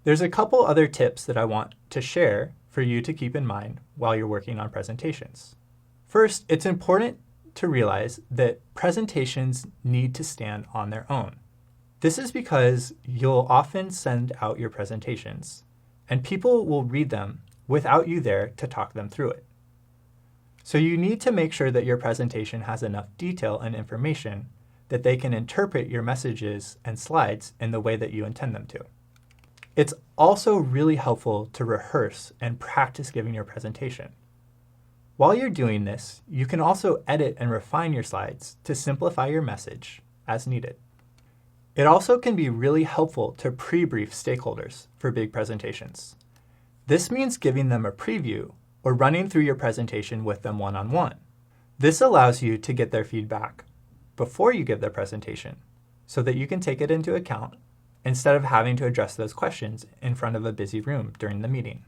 There's a couple other tips that I want to share for you to keep in mind while you're working on presentations. First, it's important to realize that presentations need to stand on their own. This is because you'll often send out your presentations, and people will read them without you there to talk them through it. So you need to make sure that your presentation has enough detail and information that they can interpret your messages and slides in the way that you intend them to. It's also really helpful to rehearse and practice giving your presentation. While you're doing this, you can also edit and refine your slides to simplify your message as needed. It also can be really helpful to pre-brief stakeholders for big presentations. This means giving them a preview or running through your presentation with them one-on-one. This allows you to get their feedback before you give the presentation so that you can take it into account instead of having to address those questions in front of a busy room during the meeting.